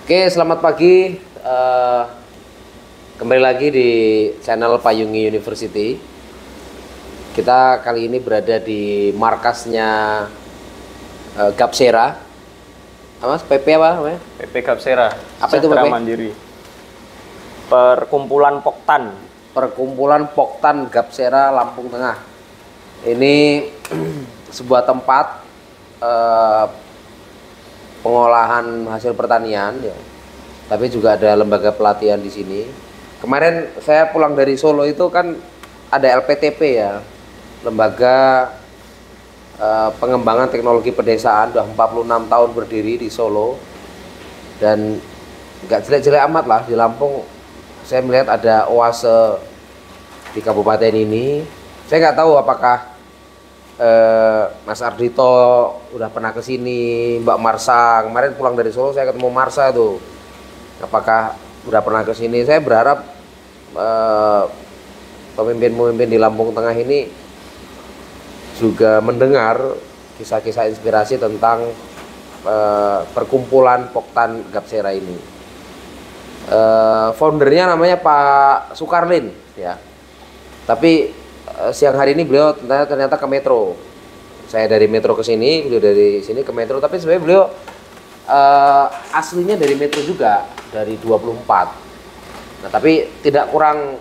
Oke, selamat pagi. Kembali lagi di channel Payungi University. Kita kali ini berada di markasnya Gapsera. Apa? PP apa namanya? PP Gapsera. Apa itu Sejahtera PP? Mandiri. Perkumpulan Poktan. Perkumpulan Poktan Gapsera Lampung Tengah. Ini sebuah tempat pengolahan hasil pertanian ya. Tapi juga ada lembaga pelatihan di sini. Kemarin saya pulang dari Solo itu kan ada LPTP ya. Lembaga pengembangan teknologi pedesaan, udah 46 tahun berdiri di Solo. Dan nggak jelek-jelek amat lah di Lampung. Saya melihat ada oase di kabupaten ini. Saya nggak tahu apakah Mas Ardito udah pernah ke sini, Mbak Marsa. Kemarin pulang dari Solo saya ketemu Marsa tuh. Apakah udah pernah ke sini? Saya berharap pemimpin-pemimpin di Lampung Tengah ini juga mendengar kisah-kisah inspirasi tentang perkumpulan Poktan Gapsera ini. Foundernya namanya Pak Sukarlin ya. Tapi siang hari ini beliau ternyata ke Metro. Saya dari Metro ke sini, beliau dari sini ke Metro. Tapi sebenarnya beliau aslinya dari Metro juga, dari 24. Nah, tapi tidak kurang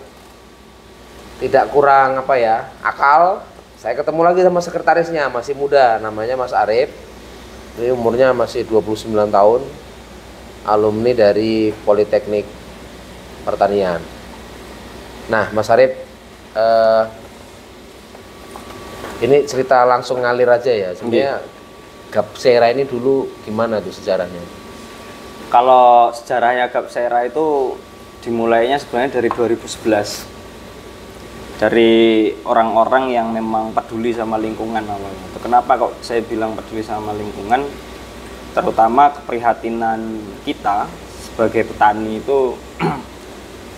apa ya, akal. Saya ketemu lagi sama sekretarisnya, masih muda, namanya Mas Arif. Ini umurnya masih 29 tahun. Alumni dari Politeknik Pertanian. Nah, Mas Arif, ini cerita langsung ngalir aja ya. Sebenarnya Gapsera ini dulu gimana tuh sejarahnya? Kalau sejarahnya Gapsera itu dimulainya sebenarnya dari 2011. Dari orang-orang yang memang peduli sama lingkungan awalnya. Kenapa kok saya bilang peduli sama lingkungan? Terutama keprihatinan kita sebagai petani itu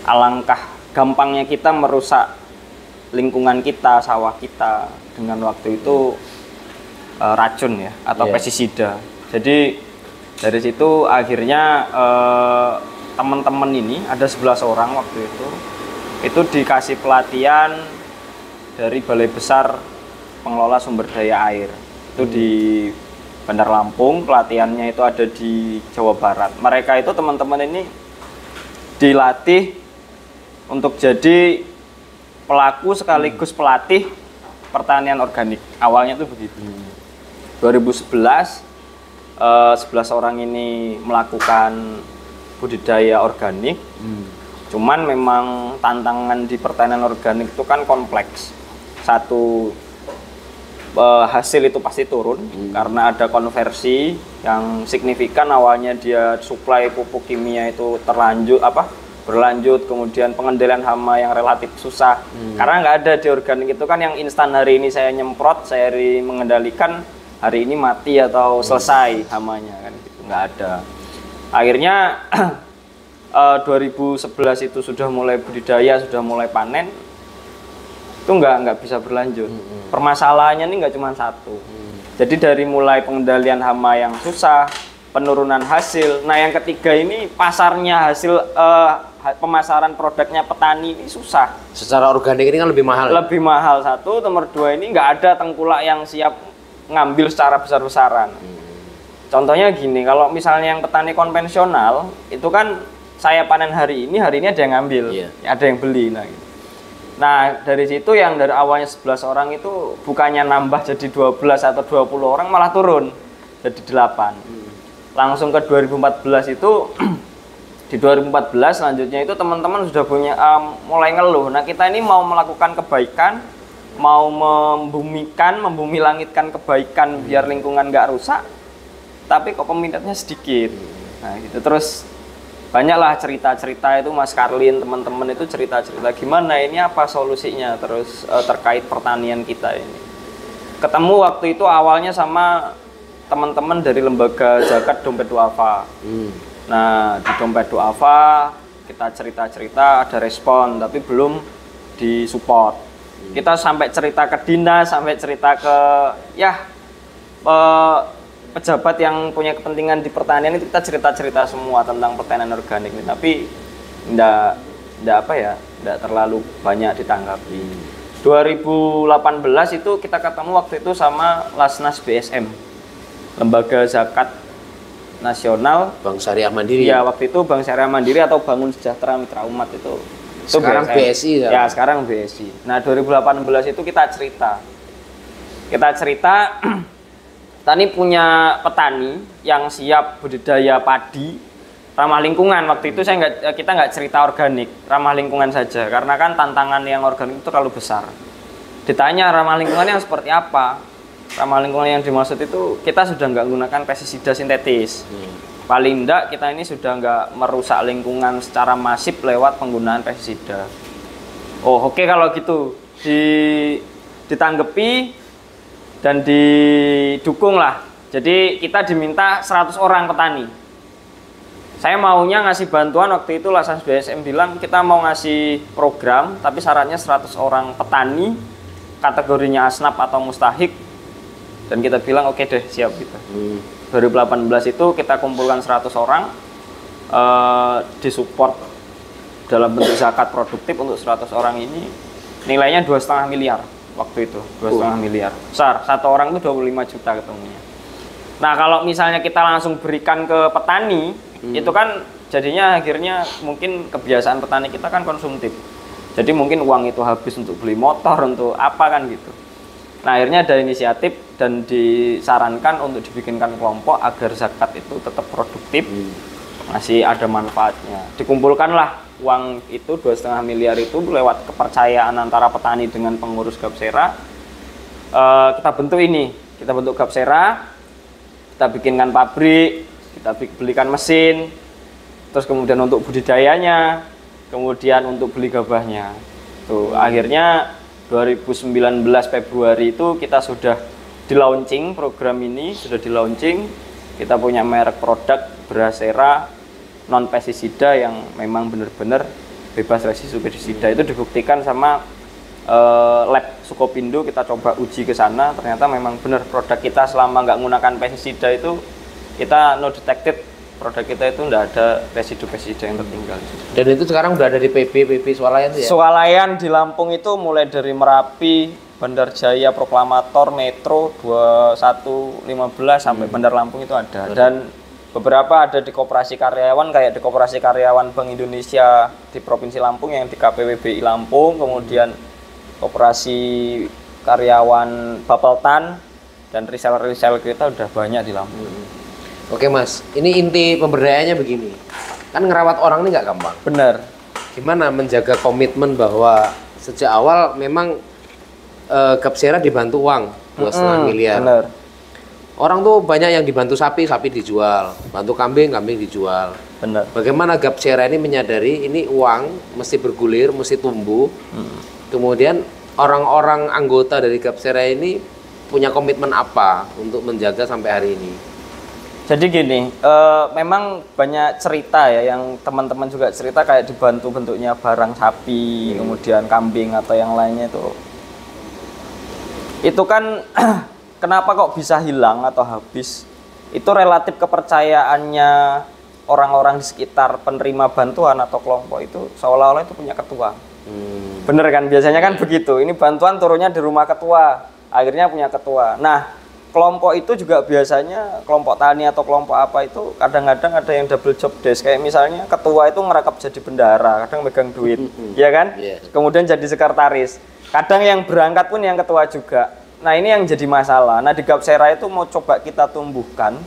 alangkah gampangnya kita merusak lingkungan kita, sawah kita dengan waktu itu racun ya atau pestisida. Jadi dari situ akhirnya teman-teman ini ada 11 orang waktu itu dikasih pelatihan dari Balai Besar Pengelola Sumber Daya Air. Itu di Bandar Lampung, pelatihannya itu ada di Jawa Barat. Mereka itu teman-teman ini dilatih untuk jadi pelaku sekaligus pelatih pertanian organik. Awalnya itu begitu. 2011 11 orang ini melakukan budidaya organik. Cuman memang tantangan di pertanian organik itu kan kompleks. Satu, hasil itu pasti turun karena ada konversi yang signifikan. Awalnya dia suplai pupuk kimia itu berlanjut, kemudian pengendalian hama yang relatif susah. Karena nggak ada di organik itu kan yang instan, hari ini saya nyemprot, saya mengendalikan, hari ini mati atau selesai hamanya kan gitu, nggak ada. Akhirnya 2011 itu sudah mulai budidaya, sudah mulai panen, itu nggak bisa berlanjut. Permasalahannya ini nggak cuma satu. Jadi dari mulai pengendalian hama yang susah, penurunan hasil. Nah, yang ketiga ini pasarnya, hasil pemasaran produknya petani ini susah. Secara organik ini kan lebih mahal. Lebih mahal satu, nomor dua ini nggak ada tengkulak yang siap ngambil secara besar-besaran. Contohnya gini, kalau misalnya yang petani konvensional itu kan saya panen hari ini ada yang ngambil, ada yang beli. Nah, dari situ yang dari awalnya 11 orang itu bukannya nambah jadi 12 atau 20 orang, malah turun jadi 8. Langsung ke 2014 itu di 2014 selanjutnya itu teman-teman sudah punya mulai ngeluh. Nah, kita ini mau melakukan kebaikan, mau membumi langitkan kebaikan biar lingkungan nggak rusak, tapi kok peminatnya sedikit. Nah, gitu terus banyaklah cerita-cerita itu, Mas Karlin, teman-teman itu cerita-cerita gimana ini, apa solusinya terus terkait pertanian kita ini. Ketemu waktu itu awalnya sama teman-teman dari lembaga zakat Dompet Duafa. Nah, di Dompet Duafa kita cerita-cerita, ada respon tapi belum disupport. Kita sampai cerita ke dinas, sampai cerita ke pejabat yang punya kepentingan di pertanian itu kita cerita-cerita semua tentang pertanian organik ini, tapi enggak apa ya, enggak terlalu banyak ditanggapi. 2018 itu kita ketemu waktu itu sama Lasnas BSM, Lembaga Zakat Nasional Bank Syariah Mandiri. Ya, waktu itu Bank Syariah Mandiri atau Bangun Sejahtera Mitra Umat itu. Sekarang BSM. BSI ya? Ya, sekarang BSI. Nah, 2018 itu kita cerita. Tani punya petani yang siap budidaya padi ramah lingkungan. Waktu itu kita nggak cerita organik, ramah lingkungan saja. Karena kan tantangan yang organik itu terlalu besar. Ditanya ramah lingkungan yang seperti apa? Ramah lingkungan yang dimaksud itu kita sudah nggak menggunakan pestisida sintetis. Paling enggak kita ini sudah nggak merusak lingkungan secara masif lewat penggunaan pestisida. Oh, oke, kalau gitu ditanggepi dan didukung lah. Jadi kita diminta 100 orang petani. Saya maunya ngasih bantuan, waktu itu Lasnas BSM bilang kita mau ngasih program tapi syaratnya 100 orang petani, kategorinya asnaf atau mustahik, dan kita bilang oke deh, siap gitu. 2018 itu kita kumpulkan 100 orang, disupport dalam bentuk zakat produktif untuk 100 orang ini, nilainya 2,5 miliar waktu itu, 2,5 miliar. Besar, satu orang itu 25 juta ketemunya. Nah, kalau misalnya kita langsung berikan ke petani, itu kan jadinya akhirnya mungkin kebiasaan petani kita kan konsumtif. Jadi mungkin uang itu habis untuk beli motor, untuk apa kan gitu. Nah, akhirnya ada inisiatif dan disarankan untuk dibikinkan kelompok agar zakat itu tetap produktif, masih ada manfaatnya. Dikumpulkanlah uang itu 2,5 miliar itu lewat kepercayaan antara petani dengan pengurus Gapsera. Kita bentuk Gapsera, kita bikinkan pabrik, kita belikan mesin, terus kemudian untuk budidayanya, kemudian untuk beli gabahnya. Tuh, akhirnya 2019 Februari itu kita sudah di-launching program ini, kita punya merek produk Brasera non pestisida yang memang benar-benar bebas residu pestisida. Itu dibuktikan sama lab Sukopindo, kita coba uji ke sana, ternyata memang benar produk kita selama nggak menggunakan pestisida itu kita no detected, produk kita itu nggak ada pestisida yang tertinggal. Dan itu sekarang udah ada di PB Swalayan ya? Swalayan di Lampung itu mulai dari Merapi, Bandar Jaya, Proklamator, Metro 2115 sampai Bandar Lampung itu ada. Dan beberapa ada di koperasi karyawan, kayak di koperasi karyawan Bank Indonesia di Provinsi Lampung yang di KPWBI Lampung, kemudian koperasi karyawan Bapeltan, dan reseller kita udah banyak di Lampung. Oke Mas, ini inti pemberdayaannya begini, kan ngerawat orang ini nggak gampang. Bener. Gimana menjaga komitmen bahwa sejak awal memang Gapsera dibantu uang 2,5 miliar. Bener. Orang tuh banyak yang dibantu sapi dijual, bantu kambing dijual. Benar. Bagaimana Gapsera ini menyadari ini uang mesti bergulir, mesti tumbuh. Kemudian orang-orang anggota dari Gapsera ini punya komitmen apa untuk menjaga sampai hari ini? Jadi gini, memang banyak cerita ya yang teman-teman juga cerita kayak dibantu bentuknya barang sapi, kemudian kambing atau yang lainnya itu. Itu kan kenapa kok bisa hilang atau habis? Itu relatif kepercayaannya orang-orang di sekitar penerima bantuan atau kelompok itu seolah-olah itu punya ketua. Bener kan? Biasanya kan begitu. Ini bantuan turunnya di rumah ketua, akhirnya punya ketua. Nah, kelompok itu juga biasanya kelompok tani atau kelompok apa itu kadang-kadang ada yang double job desk. Kayak misalnya ketua itu ngerekap jadi bendara, kadang megang duit, ya kan? Kemudian jadi sekretaris. Kadang yang berangkat pun yang ketua juga. Nah, ini yang jadi masalah. Nah, di Gapsera itu mau coba kita tumbuhkan,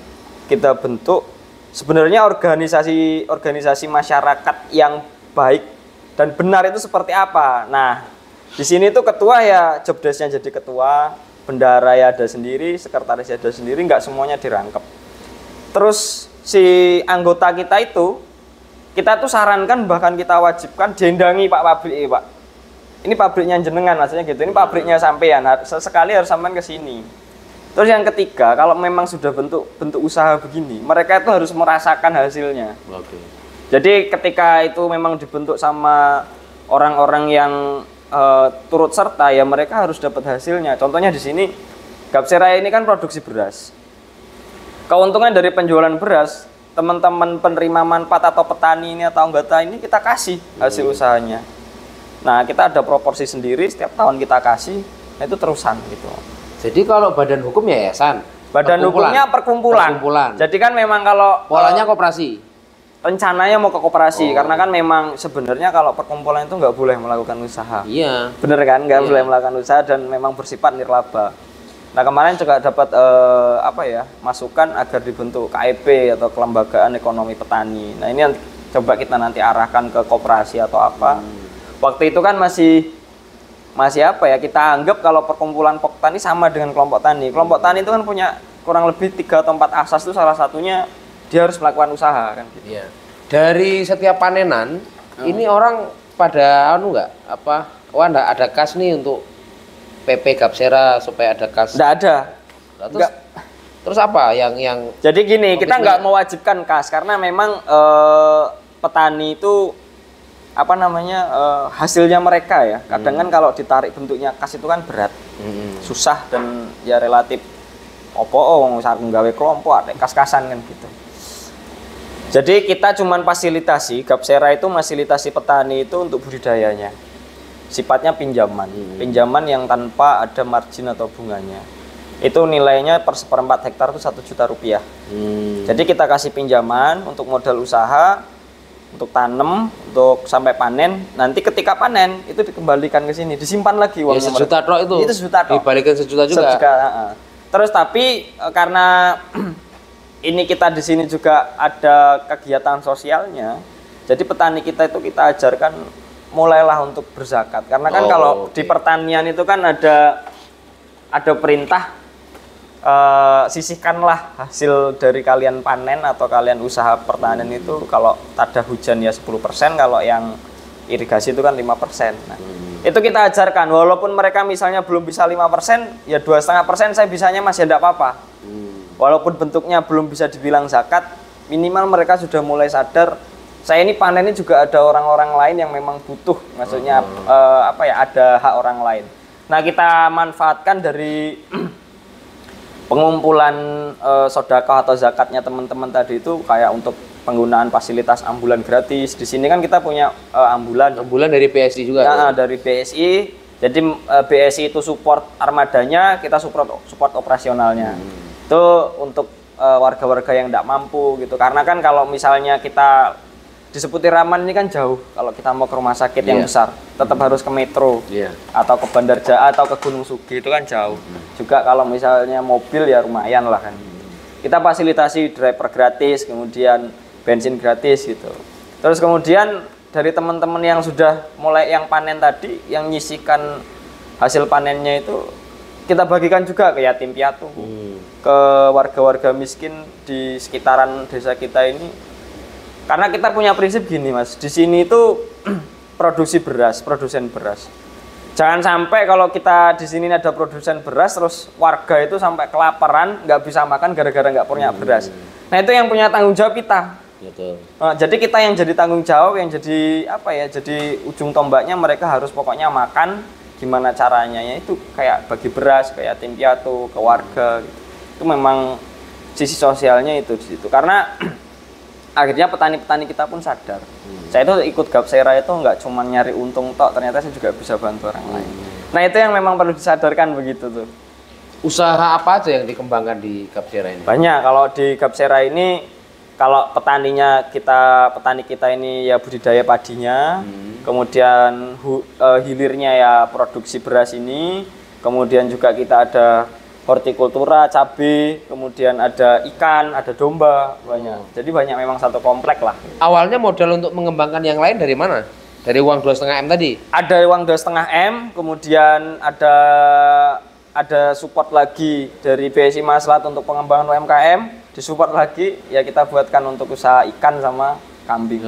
kita bentuk sebenarnya organisasi masyarakat yang baik dan benar itu seperti apa. Nah, di sini tuh ketua ya job desk-nya jadi ketua, bendara ya ada sendiri, sekretaris ya ada sendiri, nggak semuanya dirangkep. Terus si anggota kita itu, kita tuh sarankan bahkan kita wajibkan diendangi Pak pabrik, Pak. Ini pabriknya jenengan, maksudnya gitu. Ini pabriknya sampean, sekali harus sampean ke sini. Terus yang ketiga, kalau memang sudah bentuk usaha begini, mereka itu harus merasakan hasilnya. Jadi ketika itu memang dibentuk sama orang-orang yang turut serta, ya mereka harus dapat hasilnya. Contohnya di sini Gapsera ini kan produksi beras. keuntungan dari penjualan beras, teman-teman penerima manfaat atau petani ini atau anggota ini kita kasih hasil usahanya. Nah, kita ada proporsi sendiri, setiap tahun kita kasih, nah itu terusan gitu. Jadi kalau badan hukum yayasan, Badan hukumnya perkumpulan. Jadi kan memang kalau polanya koperasi. Rencananya mau ke koperasi, karena kan memang sebenarnya kalau perkumpulan itu nggak boleh melakukan usaha. Iya. Bener kan, nggak boleh melakukan usaha dan memang bersifat nirlaba. Nah kemarin juga dapat masukan agar dibentuk KEP atau Kelembagaan Ekonomi Petani. Nah ini yang coba kita nanti arahkan ke koperasi atau apa. Waktu itu kan masih kita anggap kalau perkumpulan petani sama dengan kelompok tani. Kelompok tani itu kan punya kurang lebih 3 atau 4 asas, itu salah satunya dia harus melakukan usaha kan gitu. Iya. Dari setiap panenan ini orang pada enggak ada kas nih untuk PP Gapsera supaya ada kas. Enggak ada. Terus apa yang Jadi gini, kita nggak mewajibkan kas karena memang petani itu hasilnya mereka ya. Kadang kan kalau ditarik bentuknya kas itu kan berat. Susah dan ya relatif saat nggawe kelompok ada kas-kasan kan gitu. Jadi kita cuman fasilitasi, Gapsera itu fasilitasi petani itu untuk budidayanya. Sifatnya pinjaman. Pinjaman yang tanpa ada margin atau bunganya. Itu nilainya per 1/4 hektar itu 1 juta rupiah. Jadi kita kasih pinjaman untuk modal usaha, untuk tanam, untuk sampai panen. Nanti ketika panen itu dikembalikan ke sini, disimpan lagi uangnya. Ya, 1 juta tok itu. Itu 1 juta tok. Dibalikin 1 juta juga. Terus tapi karena ini kita di sini juga ada kegiatan sosialnya. Jadi petani kita itu kita ajarkan mulailah untuk berzakat. Karena kan kalau di pertanian itu kan ada perintah sisihkanlah hasil dari kalian panen atau kalian usaha pertanian itu kalau ada hujan ya 10%, kalau yang irigasi itu kan 5%. Nah, itu kita ajarkan walaupun mereka misalnya belum bisa 5%, ya 2,5% saya bisanya masih tidak apa-apa. Walaupun bentuknya belum bisa dibilang zakat, minimal mereka sudah mulai sadar saya ini panen ini juga ada orang-orang lain yang memang butuh, maksudnya ada hak orang lain. Nah, kita manfaatkan dari pengumpulan sedekah atau zakatnya teman-teman tadi itu kayak untuk penggunaan fasilitas ambulan gratis. Di sini kan kita punya ambulan dari BSI juga. Ya, dari BSI. Jadi BSI itu support armadanya, kita support operasionalnya. Itu untuk warga-warga yang tidak mampu gitu. Karena kan kalau misalnya kita di seputiraman ini kan jauh. Kalau kita mau ke rumah sakit yang besar, tetap harus ke metro atau ke Bandar Jaya atau ke Gunung Sugi, itu kan jauh. Juga kalau misalnya mobil ya lumayan lah kan. Kita fasilitasi driver gratis, kemudian bensin gratis gitu. Terus kemudian dari teman-teman yang sudah mulai yang panen tadi, yang nyisihkan hasil panennya itu kita bagikan juga ke yatim piatu, ke warga-warga miskin di sekitaran desa kita ini. Karena kita punya prinsip gini Mas, di sini itu produsen beras. Jangan sampai kalau kita di sini ada produsen beras, terus warga itu sampai kelaparan, nggak bisa makan gara-gara nggak punya beras. Nah itu yang punya tanggung jawab kita. Betul. Nah, jadi kita yang jadi tanggung jawab, yang jadi jadi ujung tombaknya mereka harus pokoknya makan. Gimana caranya? Ya itu kayak bagi beras, kayak yatim piatu, ke warga. Gitu. Itu memang sisi sosialnya itu di situ. Karena akhirnya petani-petani kita pun sadar. Saya itu ikut Gapsera itu nggak cuma nyari untung tok, ternyata saya juga bisa bantu orang lain. Nah itu yang memang perlu disadarkan begitu tuh. Usaha apa aja yang dikembangkan di Gapsera ini? Banyak. Kalau di Gapsera ini, kalau petani kita ini ya budidaya padinya, kemudian hilirnya ya produksi beras ini, kemudian juga kita ada hortikultura, cabai, kemudian ada ikan, ada domba, banyak. Jadi banyak memang satu komplek lah. Awalnya modal untuk mengembangkan yang lain dari mana? Dari uang 2,5 M tadi? Ada uang 2,5 M, kemudian ada support lagi dari BSI Maslahat untuk pengembangan UMKM, disupport lagi ya kita buatkan untuk usaha ikan sama kambing.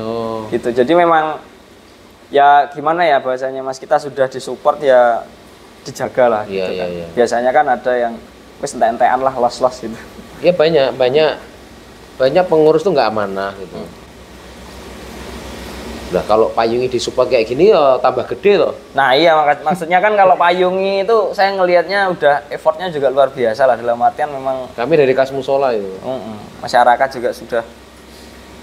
Gitu. Jadi memang ya gimana ya bahasanya Mas, kita sudah disupport ya dijaga lah gitu kan. Biasanya kan ada yang wis entek-entekan lah, los-los gitu. Iya banyak pengurus tuh nggak amanah gitu. Nah kalau payungi disupport kayak gini ya tambah gede loh. Nah iya maksudnya kan kalau payungi itu saya ngelihatnya udah effortnya juga luar biasa lah, dalam artian memang Kami dari kas musola itu. masyarakat juga sudah.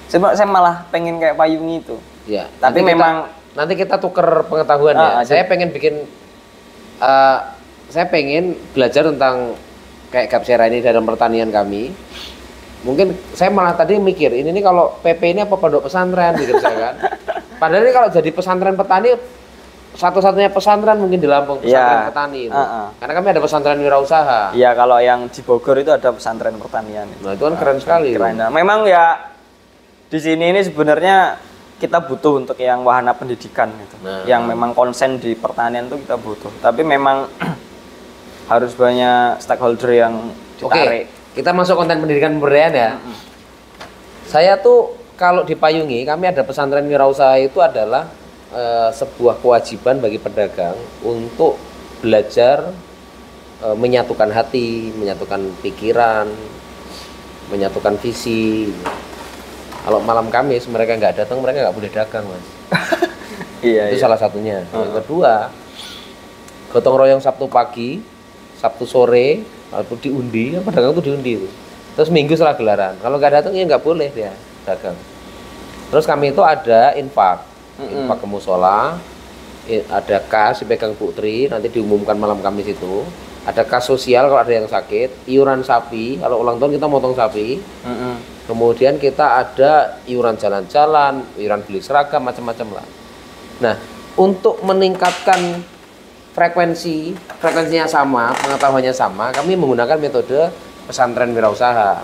Saya malah pengen kayak payungi itu. Ya. Tapi memang nanti kita tuker pengetahuan ya. Saya pengen belajar tentang kayak Gapsera ini dalam pertanian kami. Mungkin saya malah tadi mikir ini nih kalau PP ini apa pondok pesantren gitu saya kan. Padahal ini kalau jadi pesantren petani satu-satunya pesantren mungkin di Lampung, pesantren petani itu. Karena kami ada pesantren wirausaha. Iya, kalau yang di Bogor itu ada pesantren pertanian. Nah, itu kan keren sekali. Keren. Nah, memang ya di sini ini sebenarnya kita butuh untuk yang wahana pendidikan gitu. Nah, yang memang konsen di pertanian itu kita butuh. Tapi memang harus banyak stakeholder yang ditarik. Kita masuk konten pendidikan pemberdayaan ya. Saya tuh kalau di Payungi kami ada pesantren wirausaha itu adalah sebuah kewajiban bagi pedagang untuk belajar menyatukan hati, menyatukan pikiran, menyatukan visi. Kalau malam Kamis mereka nggak datang, mereka nggak boleh dagang, Mas. Itu salah satunya. Yang kedua, gotong royong Sabtu pagi, Sabtu sore, atau diundi, pedagang itu diundi itu. Terus Minggu setelah gelaran. Kalau nggak datang ya nggak boleh dia dagang. Terus kami itu ada infak ke musola, ada kas dipegang Bu Tri, nanti diumumkan malam Kamis itu. Ada kas sosial kalau ada yang sakit, iuran sapi, kalau ulang tahun kita motong sapi. Kemudian kita ada iuran jalan-jalan, iuran beli seragam, macam-macam lah. Nah, untuk meningkatkan frekuensinya sama, pengetahuannya sama, kami menggunakan metode pesantren wirausaha.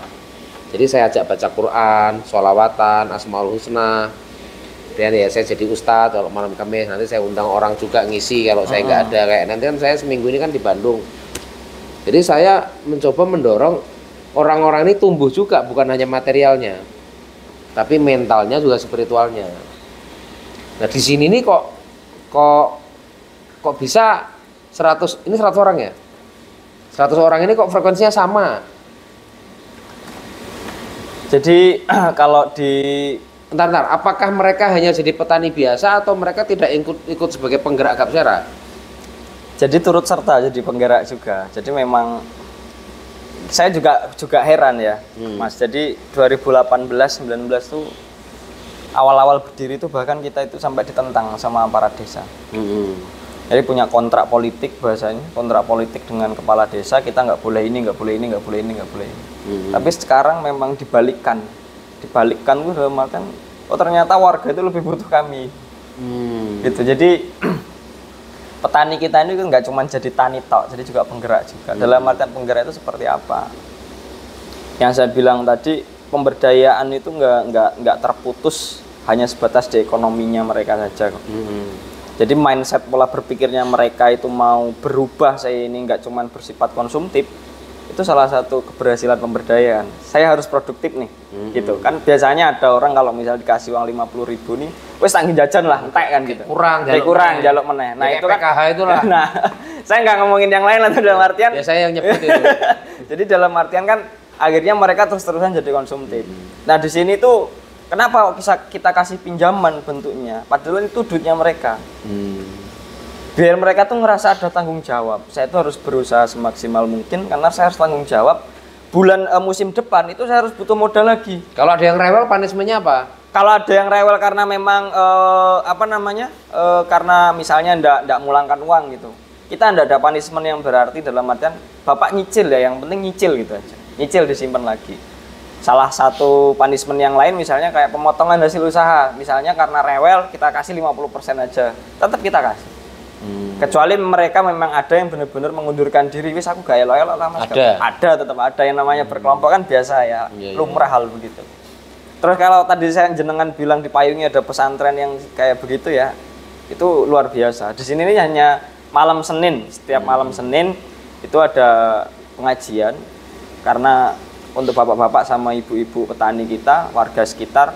Jadi saya ajak baca Quran, sholawatan, Asmaul Husna. Dan ya saya jadi ustadz kalau malam Kamis, nanti saya undang orang juga ngisi kalau saya nggak ada. Kayak nanti kan saya seminggu ini kan di Bandung. Jadi saya mencoba mendorong orang-orang ini tumbuh juga, bukan hanya materialnya, tapi mentalnya juga spiritualnya. Nah di sini nih kok bisa 100 orang ya? 100 orang ini kok frekuensinya sama. Jadi kalau di Bentar, apakah mereka hanya jadi petani biasa atau mereka tidak ikut sebagai penggerak Gapsera? Jadi turut serta jadi penggerak juga. Jadi memang saya juga heran ya, Mas. Jadi 2018-19 tuh awal-awal berdiri itu bahkan kita itu sampai ditentang sama aparat desa. Jadi punya kontrak politik bahasanya, kontrak politik dengan kepala desa, kita nggak boleh ini, nggak boleh ini, nggak boleh ini, nggak boleh ini. Tapi sekarang memang dibalikkan gue dalam artian, oh ternyata warga itu lebih butuh kami. Gitu. Jadi petani kita ini kan nggak cuma jadi tani tok, jadi juga penggerak juga. Dalam artian penggerak itu seperti apa? Yang saya bilang tadi, pemberdayaan itu nggak terputus hanya sebatas di ekonominya mereka saja. Jadi mindset pola berpikirnya mereka itu mau berubah, saya ini nggak cuma bersifat konsumtif, itu salah satu keberhasilan pemberdayaan. Saya harus produktif nih, gitu kan. Biasanya ada orang kalau misalnya dikasih uang 50.000 nih, wes tanggung jajan lah, entek kan gitu. Kurang, jaluk meneh. Nah itu kan PKH itulah. Nah, saya nggak ngomongin yang lain lah dalam artian. Ya saya yang nyebut itu. Jadi dalam artian kan akhirnya mereka terus-terusan jadi konsumtif. Nah di sini tuh kenapa kita kasih pinjaman bentuknya, padahal itu duitnya mereka. Biar mereka tuh ngerasa ada tanggung jawab. Saya tuh harus berusaha semaksimal mungkin karena saya harus tanggung jawab. Bulan musim depan itu saya harus butuh modal lagi. Kalau ada yang rewel, punishment-nya apa? Kalau ada yang rewel karena memang karena misalnya ndak mulangkan uang gitu, kita ndak ada punishment yang berarti dalam artian bapak nyicil ya, yang penting nyicil gitu aja. Nyicil disimpan lagi. Salah satu punishment yang lain misalnya kayak pemotongan hasil usaha, misalnya karena rewel kita kasih 50% aja, tetap kita kasih. Kecuali mereka memang ada yang benar-benar mengundurkan diri, wis aku gak loyal lah Mas. Ada, tetap ada yang namanya berkelompok kan biasa ya, lumrah hal begitu. Terus kalau tadi saya jenengan bilang di Payungi ada pesantren yang kayak begitu ya, itu luar biasa. Di sini ini hanya malam Senin, setiap malam Senin itu ada pengajian karena untuk bapak-bapak sama ibu-ibu petani kita, warga sekitar,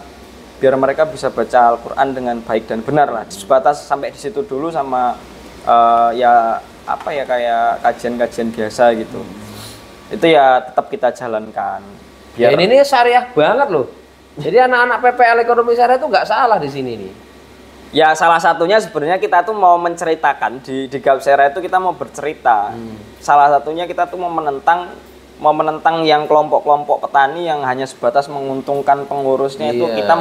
biar mereka bisa baca Al-Quran dengan baik dan benar lah. Sebatas sampai di situ dulu sama kayak kajian-kajian biasa gitu. Itu ya tetap kita jalankan. Biar ini syariah banget loh. Jadi anak-anak PPL ekonomi syariah itu nggak salah di sini nih. Ya salah satunya sebenarnya kita tuh mau menceritakan di Gapsera itu kita mau bercerita. Salah satunya kita tuh mau menentang yang kelompok-kelompok petani yang hanya sebatas menguntungkan pengurusnya itu kita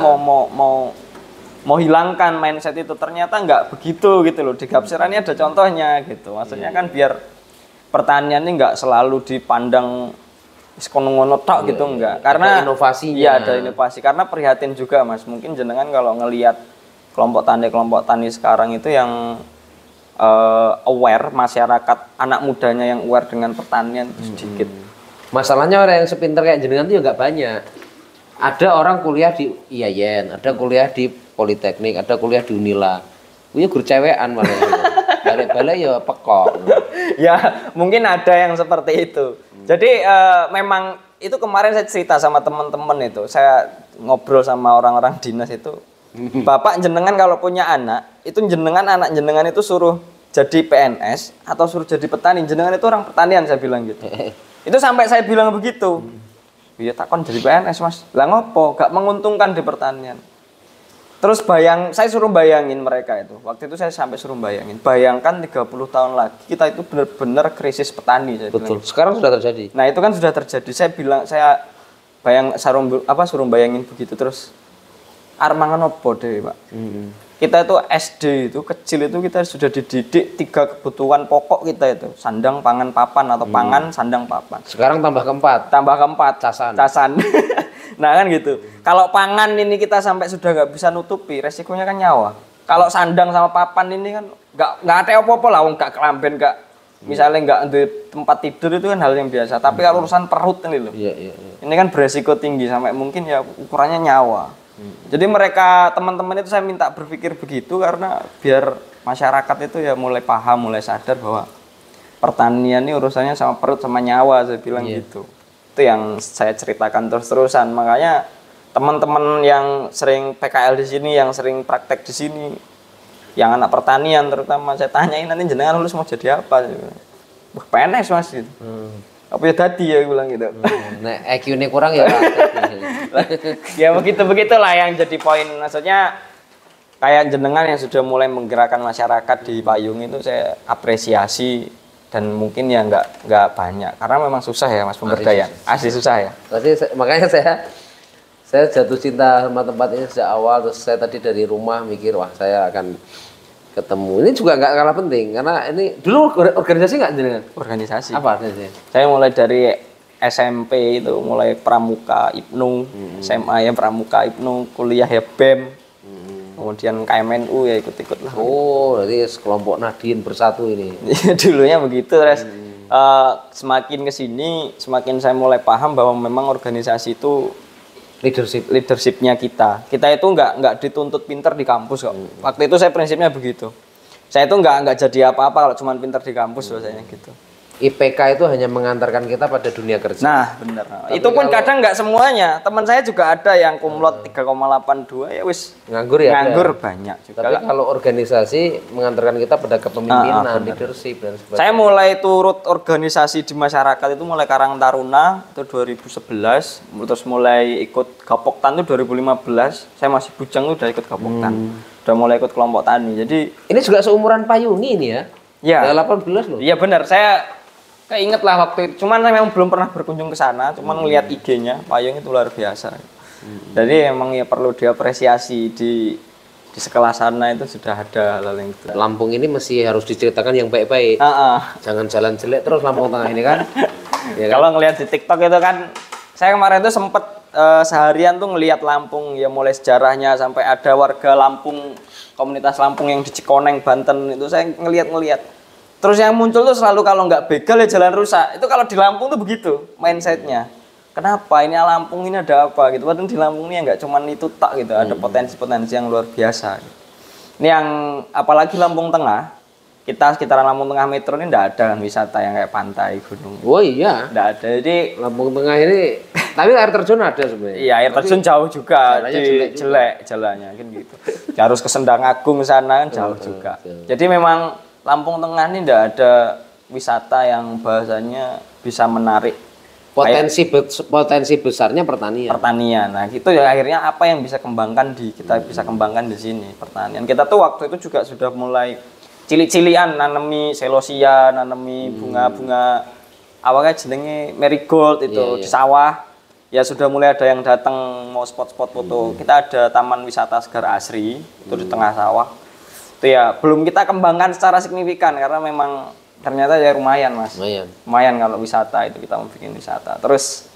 mau hilangkan mindset itu. Ternyata nggak begitu gitu loh. Di Gapsera ini ada contohnya gitu. Maksudnya kan biar pertanian ini nggak selalu dipandang ngono tok gitu enggak. Karena ada inovasinya. Iya, ada inovasi. Karena prihatin juga Mas. Mungkin jenengan kalau ngelihat kelompok tani sekarang itu yang aware, masyarakat anak mudanya yang aware dengan pertanian itu sedikit. Masalahnya orang yang sepinter kayak jenengan itu nggak banyak. Ada orang kuliah di IAIN, ada kuliah di Politeknik, ada kuliah di Unila. Punya guru cewekan malah. Balik-balik ya pekok. Ya, mungkin ada yang seperti itu. Jadi memang itu kemarin saya cerita sama teman-teman itu. Saya ngobrol sama orang-orang dinas itu. Bapak jenengan kalau punya anak, itu anak jenengan itu suruh jadi PNS atau suruh jadi petani. Jenengan itu orang pertanian, saya bilang gitu. Itu sampai saya bilang begitu. Iya takon jadi PNS Mas. Lah ngopo? Gak menguntungkan di pertanian. Terus saya suruh bayangin mereka itu. Waktu itu saya sampai suruh bayangin. Bayangkan 30 tahun lagi kita itu benar-benar krisis petani. Saya Betul. Bilang. Sekarang sudah terjadi. Nah itu kan sudah terjadi. Suruh bayangin begitu terus. Armangan opo deh Pak. Kita itu SD itu kecil itu kita sudah dididik 3 kebutuhan pokok kita itu. Sandang, pangan, papan atau pangan, sandang, papan. Sekarang tambah keempat. Casan. Nah kan gitu. Kalau pangan ini kita sampai sudah nggak bisa nutupi, resikonya kan nyawa. Kalau sandang sama papan ini kan nggak ada apa-apa lah, nggak kelamben, nggak misalnya nggak di tempat tidur itu kan hal yang biasa. Tapi kalau urusan perut ini loh, ini kan beresiko tinggi sampai mungkin ya ukurannya nyawa. Jadi mereka teman-teman itu saya minta berpikir begitu karena biar masyarakat itu ya mulai paham, mulai sadar bahwa pertanian ini urusannya sama perut sama nyawa, saya bilang gitu. Itu yang saya ceritakan terus-terusan. Makanya teman-teman yang sering PKL di sini, yang sering praktek di sini, yang anak pertanian terutama saya tanyain nanti jenengan lulus mau jadi apa? Wah, PNS Mas gitu. Apa ya tadi ya bilang gitu. Nah, IQ-nya kurang ya Ya begitulah yang jadi poin. Maksudnya kayak jenengan yang sudah mulai menggerakkan masyarakat di payung itu saya apresiasi dan mungkin ya nggak banyak karena memang susah ya Mas pemberdayaan. Asli susah ya. Makanya saya jatuh cinta sama tempat ini sejak awal. Terus saya tadi dari rumah mikir wah saya akan ketemu. Ini juga nggak kalah penting karena ini dulu organisasi nggak jenengan? Organisasi. Apa organisasi? Saya mulai dari SMP itu mulai Pramuka Ibnu, SMA ya Pramuka Ibnu, kuliah ya BEM, kemudian KMNU ya ikut-ikut lah. Oh, jadi kelompok Nadine bersatu ini. Dulunya begitu, terus semakin kesini, semakin saya mulai paham bahwa memang organisasi itu leadershipnya kita itu nggak dituntut pinter di kampus kok. Waktu itu saya prinsipnya begitu. Saya itu nggak jadi apa-apa kalau cuma pinter di kampus biasanya gitu. IPK itu hanya mengantarkan kita pada dunia kerja. Nah, benar. Itu pun kadang nggak semuanya. Teman saya juga ada yang kumlot 3,82 ya wis nganggur ya. Nganggur banyak juga. Tapi kalau organisasi mengantarkan kita pada kepemimpinan, leadership dan sebagainya. Saya mulai turut organisasi di masyarakat itu mulai Karang Taruna itu 2011, terus mulai ikut Gapoktan itu 2015. Saya masih bujang tuh udah ikut Gapoktan. Udah mulai ikut kelompok tani. Jadi ini juga seumuran Payungi ini ya. Ya. 18 loh. Iya benar. Saya keinget lah waktu itu, cuman saya memang belum pernah berkunjung ke sana, cuman ngelihat IG-nya, payung itu luar biasa. Jadi emang ya perlu diapresiasi di sekelas sana itu sudah ada hal yang itu. Lampung ini mesti harus diceritakan yang baik-baik. Jangan jalan jelek terus Lampung Tengah ini kan. Ya kan? Kalau ngelihat di TikTok itu kan, saya kemarin itu sempet seharian tuh ngelihat Lampung ya mulai sejarahnya sampai ada warga Lampung, komunitas Lampung yang di Cikoneng, Banten itu saya ngelihat. Terus yang muncul tuh selalu kalau nggak begal ya jalan rusak. Itu kalau di Lampung tuh begitu mindsetnya. Kenapa ini Lampung ini ada apa gitu? Padahal di Lampung ini nggak cuma itu tak gitu. Ada potensi-potensi yang luar biasa. Ini yang apalagi Lampung Tengah. Kita sekitaran Lampung Tengah Metro ini nggak ada kan wisata yang kayak pantai, gunung. Oh iya. Nggak ada. Jadi Lampung Tengah ini, tapi air terjun ada sebenarnya. Iya air terjun jauh juga. Jelek jalannya kan gitu. Harus ke Sendang Agung sana kan jauh juga. Jadi memang Lampung Tengah ini tidak ada wisata yang bahasanya bisa menarik Potensi besarnya pertanian. Pertanian. Nah, itu ya akhirnya apa yang bisa kita bisa kembangkan di sini pertanian. Kita tuh waktu itu juga sudah mulai cili-cilian nanemi selosia, nanemi bunga-bunga awalnya jenenge marigold itu di sawah. Ya sudah mulai ada yang datang mau spot-spot foto. Kita ada Taman Wisata Segar Asri itu di tengah sawah. Itu ya belum kita kembangkan secara signifikan karena memang ternyata ya lumayan mas, lumayan kalau wisata itu kita mau bikin wisata. Terus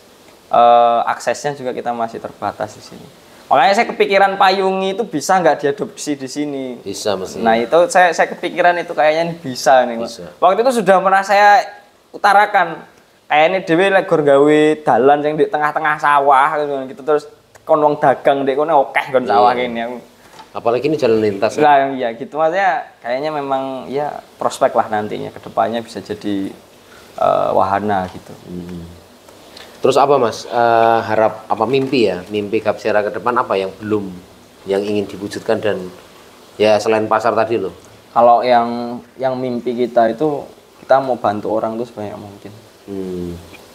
aksesnya juga kita masih terbatas di sini. Makanya saya kepikiran payung itu bisa nggak diadopsi di sini? Bisa mas. Nah itu saya kepikiran itu kayaknya bisa nih mas. Waktu itu sudah pernah saya utarakan, kayaknya dewe legor gawe dalan yang di tengah-tengah sawah gitu terus konwong dagang dek kono okeh kon sawah kene. Apalagi ini jalan lintas. Nah, ya gitu maksudnya kayaknya memang ya prospek lah nantinya kedepannya bisa jadi wahana gitu. Terus apa mas? Mimpi Gapsera ke depan apa yang belum yang ingin diwujudkan dan ya selain pasar tadi loh. Kalau yang mimpi kita itu kita mau bantu orang tuh sebanyak mungkin.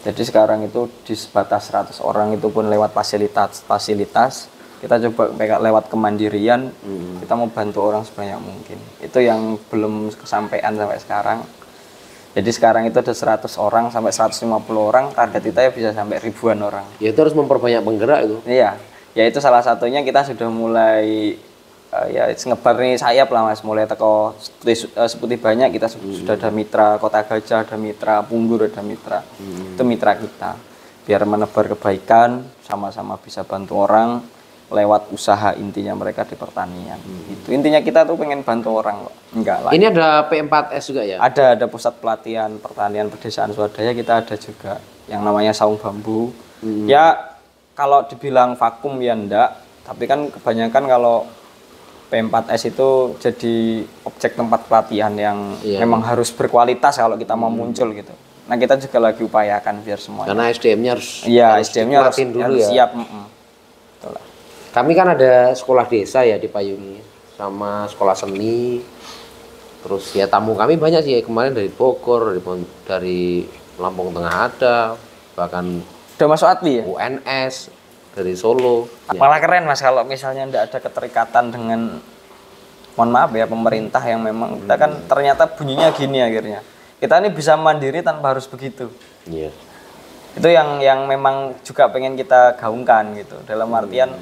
Jadi sekarang itu di sebatas 100 orang itu pun lewat fasilitas. Kita coba lewat kemandirian, kita mau bantu orang sebanyak mungkin. Itu yang belum kesampaian sampai sekarang. Jadi sekarang itu ada 100 orang sampai 150 orang, target kita ya bisa sampai ribuan orang. Ya itu harus memperbanyak penggerak itu. Iya, ya itu salah satunya kita sudah mulai ya ngebar nih sayap lah mas, mulai teko seputih banyak kita sudah ada mitra Kota Gajah, ada mitra Punggur, ada mitra. Itu mitra kita. Biar menebar kebaikan, sama-sama bisa bantu orang. Lewat usaha intinya mereka di pertanian. Itu intinya kita tuh pengen bantu orang kok. Enggak lah. Ini ada P4S juga ya? Ada pusat pelatihan pertanian pedesaan swadaya kita ada juga yang namanya Saung Bambu. Ya kalau dibilang vakum ya enggak, tapi kan kebanyakan kalau P4S itu jadi objek tempat pelatihan yang memang harus berkualitas kalau kita mau muncul gitu. Nah, kita juga lagi upayakan biar semuanya. Karena SDM-nya harus SDM-nya harus siap. Itulah. Kami kan ada sekolah desa ya di Payungi, sama sekolah seni. Terus ya tamu kami banyak sih kemarin dari Bogor, dari Lampung Tengah ada, bahkan udah masuk ATLI ya? UNS dari Solo. Malah keren mas kalau misalnya tidak ada keterikatan dengan, mohon maaf ya, pemerintah yang memang kita kan ternyata bunyinya gini akhirnya. Kita ini bisa mandiri tanpa harus begitu. Iya. Itu yang memang juga pengen kita gaungkan gitu. Dalam artian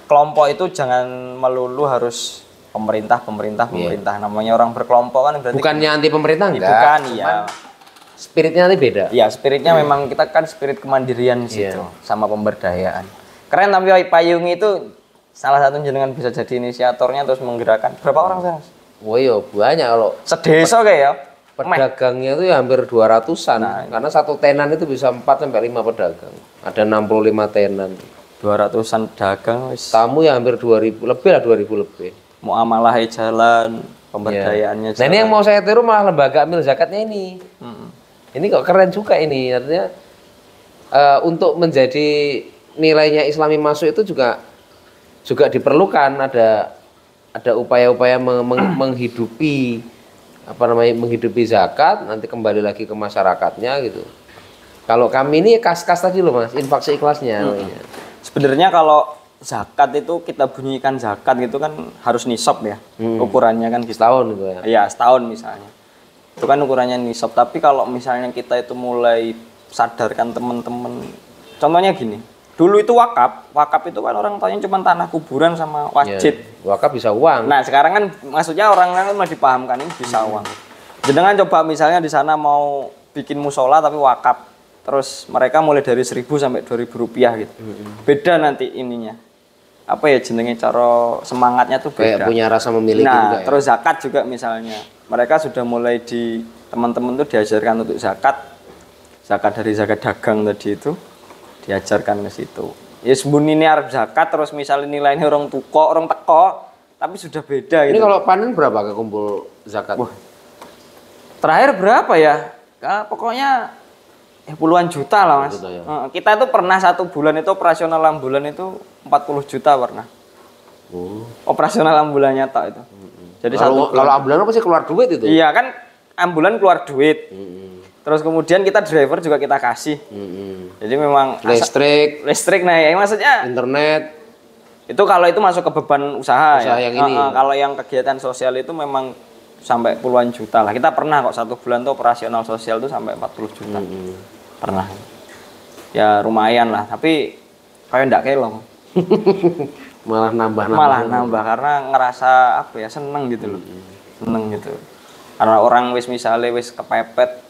kelompok itu jangan melulu harus pemerintah. Namanya orang berkelompok kan berarti bukannya anti pemerintah enggak? Bukan, iya. Spiritnya nanti beda. Iya, spiritnya memang kita kan spirit kemandirian di situ sama pemberdayaan. Keren tapi Payung itu salah satu jenengan bisa jadi inisiatornya terus menggerakkan. Berapa orang sih? Oh iya, banyak kalau sedesa kayak ya. Pedagangnya itu ya hampir 200-an. Karena satu tenan itu bisa 4 sampai 5 pedagang. Ada 65 tenan. 200-an dagang tamu ya hampir 2000 lebih lah, 2000 lebih. Muamalahnya jalan, pemberdayaannya jalan. Nah, ini yang mau saya tiru malah lembaga amil zakatnya ini. Ini kok keren juga ini, artinya untuk menjadi nilainya Islami masuk itu juga diperlukan ada upaya-upaya menghidupi menghidupi zakat, nanti kembali lagi ke masyarakatnya gitu. Kalau kami ini kas-kas tadi loh mas, infak seikhlasnya. Sebenarnya kalau zakat itu kita bunyikan zakat gitu kan harus nisab ya, ukurannya kan setahun gitu ya. Iya, setahun misalnya. Itu kan ukurannya nisab, tapi kalau misalnya kita itu mulai sadarkan teman-teman. Contohnya gini, dulu itu wakaf itu kan orang tanya cuma tanah kuburan sama wajib. Wakaf bisa uang. Nah, sekarang kan maksudnya orang kan mau dipahamkan ini bisa uang. Jenengan coba misalnya di sana mau bikin musola tapi wakaf. Terus mereka mulai dari 1.000 sampai 2.000 rupiah gitu. Beda nanti ininya. Apa ya jenenge cara semangatnya tuh beda. Kayak punya rasa memiliki juga ya. Terus zakat juga misalnya. Mereka sudah mulai di teman-teman tuh diajarkan untuk zakat. Zakat dari zakat dagang tadi itu diajarkan ke situ. Ya sembunyi ini arep zakat terus misalnya nilainya orang teko, tapi sudah beda gitu. Ini kalau panen berapa kekumpul zakat? Terakhir berapa ya? Pokoknya puluhan juta lah mas. Ya. Kita itu pernah 1 bulan itu operasional ambulan itu 40 juta pernah. Operasional ambulannya tak itu. Jadi kalau ambulan pasti keluar duit itu. Iya kan ambulan keluar duit. Terus kemudian kita driver juga kita kasih. Jadi memang listrik nah ya maksudnya internet itu kalau itu masuk ke beban usaha ya. yang ini. Kalau yang kegiatan sosial itu memang sampai puluhan juta lah. Kita pernah kok 1 bulan tuh operasional sosial tuh sampai 40 juta. Pernah. Ya lumayan lah, tapi kayak ndak kelong. malah nambah karena ngerasa apa ya, seneng gitu loh. Seneng gitu. Karena orang wis misalnya wis kepepet.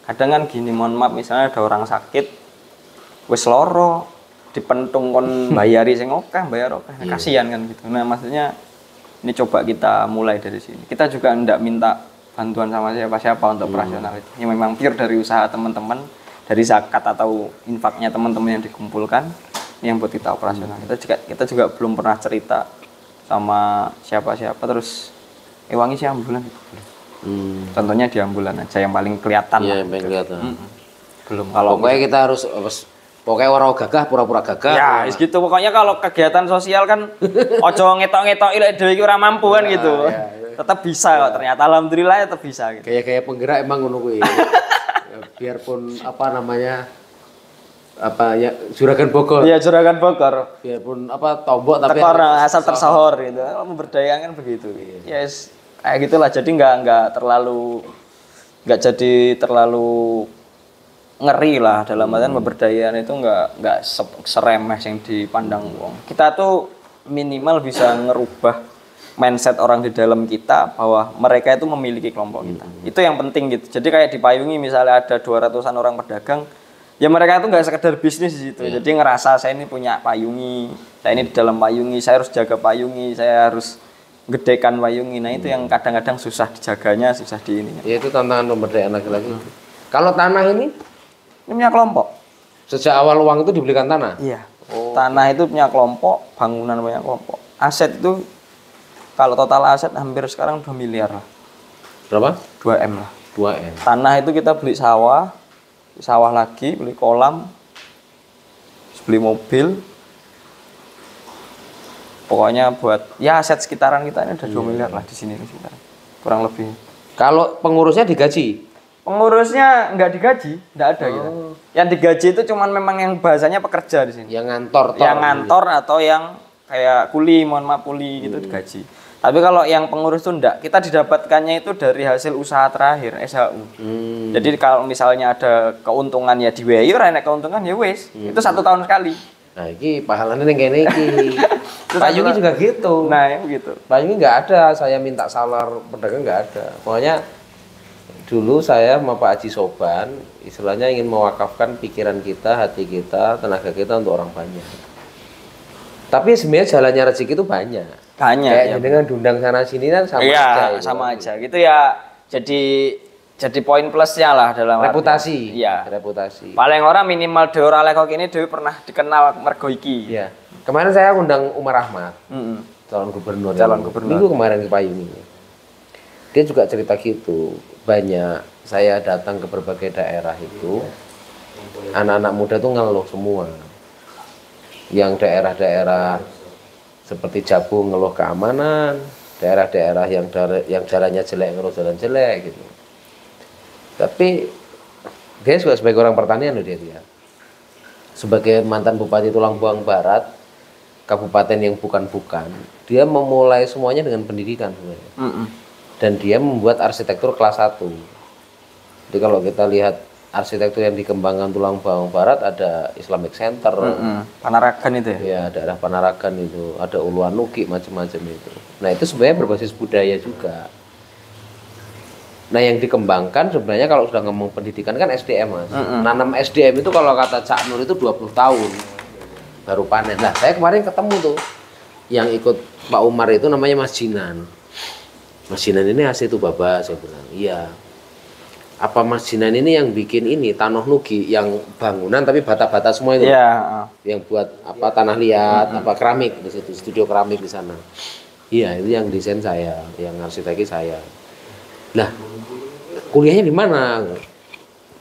Kadang kan gini, mohon maaf misalnya ada orang sakit wis loro dipentung kon bayari sing bayar kasihan kan gitu. Nah maksudnya ini coba kita mulai dari sini. Kita juga enggak minta bantuan sama siapa-siapa untuk operasional itu. Ini memang pure dari usaha teman-teman, dari zakat atau infaknya teman-teman yang dikumpulkan, ini yang buat kita operasional. Kita juga belum pernah cerita sama siapa-siapa terus wangi sih ambulan gitu. Contohnya di ambulan aja yang paling kelihatan. Iya, yang paling kelihatan. Belum. Kalau pokoknya kita harus pokoknya orang gagah pura-pura gagah. Ya, gitu. Pokoknya kalau kegiatan sosial kan ojo ngetok-ngetok ilek dhewe iki ora mampu kan gitu. Tetap bisa kok ternyata, alhamdulillah tetap bisa gitu. Kayak penggerak emang ngono kuwi. Biarpun apa namanya ya Juragan Bogor. Iya, Juragan Bogor. Biarpun tombok tapi asal tersohor gitu. Memberdayakan begitu. Yes, kayak gitulah. Jadi nggak jadi terlalu ngeri lah, dalam artian pemberdayaan itu nggak seremeh yang dipandang wong. Kita tuh minimal bisa ngerubah mindset orang di dalam kita bahwa mereka itu memiliki kelompok kita. Itu yang penting gitu. Jadi kayak di Payungi misalnya ada 200-an orang pedagang, ya mereka itu nggak sekedar bisnis di situ. Jadi ngerasa saya ini punya Payungi, saya ini di dalam Payungi, saya harus jaga Payungi, saya harus gedekan Payungi. Nah itu yang kadang-kadang susah dijaganya, susah di ininya. Ya itu tantangan pemberdayaan laki-laki. Kalau tanah ini punya kelompok. Sejak awal uang itu dibelikan tanah? Iya. Tanah itu punya kelompok, bangunan punya kelompok. Aset itu kalau total aset hampir sekarang 2 miliar lah. Berapa? 2M lah. 2M. Tanah itu kita beli sawah lagi, beli kolam, beli mobil. Pokoknya buat ya aset sekitaran kita ini ada 2 miliar lah di sini sekitaran. Kurang lebih. Kalau pengurusnya digaji? Pengurusnya nggak digaji, nggak ada gitu. Yang digaji itu cuman memang yang bahasanya pekerja di sini. Yang ngantor. Yang ngantor atau yang kayak kuli, mohon maaf kuli gitu digaji. Tapi kalau yang pengurus itu enggak, kita didapatkannya itu dari hasil usaha terakhir SHU. Jadi kalau misalnya ada keuntungan ya di WI, enak keuntungan ya wes. Itu 1 tahun sekali. Nah, ini pahalanya yang kene iki. Payungi juga gitu. Nah, ya begitu. Payungi nggak ada, saya minta salar pedagang nggak ada. Pokoknya dulu saya sama Pak Haji Soban, istilahnya ingin mewakafkan pikiran kita, hati kita, tenaga kita untuk orang banyak. Tapi sebenarnya jalannya rezeki itu banyak. Kayak ya, dengan dundang sana sini kan sama aja. Iya, sama aja. Gitu ya. Jadi poin plusnya lah dalam reputasi. Iya, reputasi. Paling orang minimal dhewe ora lekok ini dhewe pernah dikenal mergo iki. Iya. Kemarin saya undang Umar Ahmad. Calon gubernur. Minggu kemarin ke Payungi. Dia juga cerita gitu. Banyak saya datang ke berbagai daerah itu, anak-anak muda tuh ngeluh semua. Yang daerah-daerah seperti Jabung ngeluh keamanan, daerah-daerah yang jalannya jelek ngeluh jalan jelek gitu. Tapi dia juga sebagai orang pertanian loh dia. Sebagai mantan Bupati Tulang Buang Barat, kabupaten yang bukan-bukan, dia memulai semuanya dengan pendidikan sebenarnya. Dan dia membuat arsitektur kelas 1. Jadi kalau kita lihat arsitektur yang dikembangkan Tulang Buang Barat, ada Islamic Center, Panaragan itu ya? Ya, daerah Panaragan itu, ada Uluwanuki, macam-macam itu. Nah itu sebenarnya berbasis budaya juga. Nah yang dikembangkan sebenarnya kalau sudah ngomong pendidikan kan SDM mas. Nanam SDM itu kalau kata Cak Nur itu 20 tahun baru panen. Nah saya kemarin ketemu tuh yang ikut Pak Umar itu namanya Mas Jinan. Mas Jinan ini asli itu Baba, saya bilang. Iya. Apa Mas Jinan ini yang bikin ini Tanah Nugi yang bangunan tapi bata-bata semua itu. Iya. Yang buat apa tanah liat, apa keramik di situ, studio keramik di sana. Iya, itu yang desain saya, yang arsiteknya saya. Nah, kuliahnya di mana?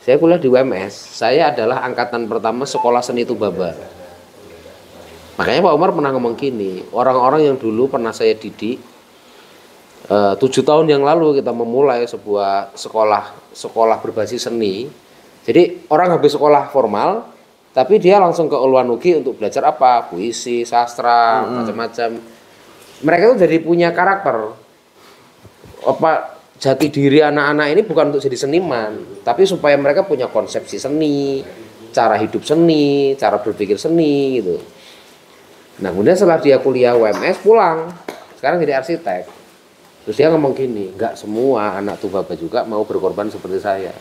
Saya kuliah di UMS. Saya adalah angkatan pertama sekolah seni Tubaba. Makanya Pak Umar pernah ngomong gini, orang-orang yang dulu pernah saya didik 7 tahun yang lalu kita memulai sebuah sekolah berbasis seni Jadi orang habis sekolah formal, tapi dia langsung ke Ulwanugi untuk belajar apa? Puisi, sastra, macam-macam. Mereka tuh jadi punya karakter. Apa jati diri anak-anak ini bukan untuk jadi seniman, tapi supaya mereka punya konsepsi seni, cara hidup seni, cara berpikir seni gitu. Nah, kemudian setelah dia kuliah UMS pulang, sekarang jadi arsitek. Terus dia ngomong gini, nggak semua anak Tubaba juga mau berkorban seperti saya.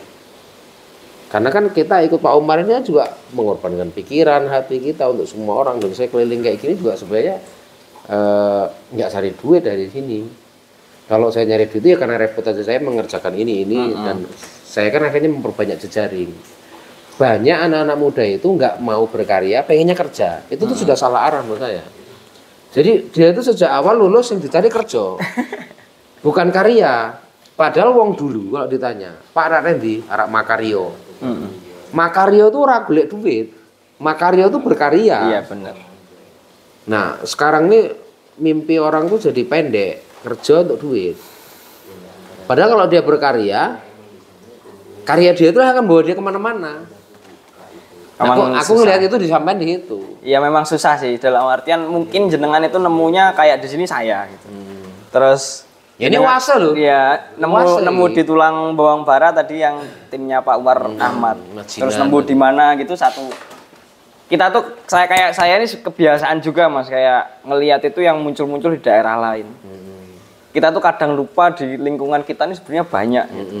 Karena kan kita ikut Pak Umar ini juga mengorbankan pikiran, hati kita untuk semua orang. Dan saya keliling kayak gini juga sebenarnya nggak cari duit dari sini. Kalau saya nyari duit ya karena reputasi saya mengerjakan ini dan saya kan akhirnya memperbanyak jejaring. Banyak anak-anak muda itu nggak mau berkarya, pengennya kerja. Itu tuh sudah salah arah menurut saya. Jadi dia itu sejak awal lulus yang dicari kerja, bukan karya. Padahal wong dulu kalau ditanya, Pak Rarendi, arak Makario. Makario itu ora golek duit. Makario itu berkarya. Iya benar. Nah, sekarang nih mimpi orang tuh jadi pendek, kerja untuk duit. Padahal kalau dia berkarya, karya dia itu akan bawa dia kemana-mana. Aku ngelihat itu disampaikan di situ. Iya memang susah sih dalam artian mungkin jenengan itu nemunya kayak di sini saya gitu. Terus ya ini wasa loh. Iya, nemu di tulang bawang bara tadi yang timnya Pak Umar Ahmad. Terus nemu di mana gitu satu. Kita tuh saya ini kebiasaan juga Mas kayak ngelihat itu yang muncul-muncul di daerah lain. Kita tuh kadang lupa di lingkungan kita ini sebenarnya banyak gitu.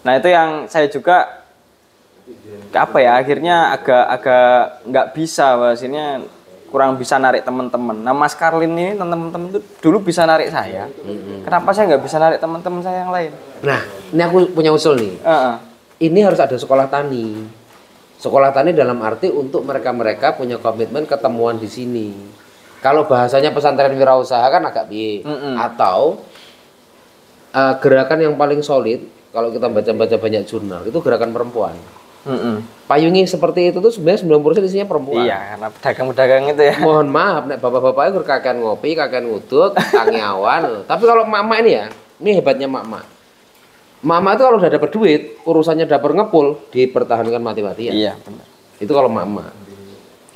Nah, itu yang saya juga apa ya akhirnya agak nggak bisa bahasanya kurang bisa narik teman-teman. Nah Mas Karlin ini teman-teman itu dulu bisa narik saya. Kenapa saya nggak bisa narik teman-teman saya yang lain? Nah ini aku punya usul nih. Ini harus ada sekolah tani. Sekolah tani dalam arti untuk mereka-mereka punya komitmen ketemuan di sini. Kalau bahasanya pesantren wirausaha kan agak biye. Atau gerakan yang paling solid kalau kita baca-baca banyak jurnal itu gerakan perempuan. Payungi seperti itu tuh sebenarnya 90% isinya perempuan. Iya, karena pedagang-pedagang itu ya. Mohon maaf, nek bapak-bapak itu kakean ngopi, kakean ngudut, tangi awan. Tapi kalau emak-emak ini ya, ini hebatnya emak-emak. Emak-emak itu kalau udah dapat duit, urusannya dapur ngepul, dipertahankan mati-matian. Iya, benar. Itu kalau emak-emak.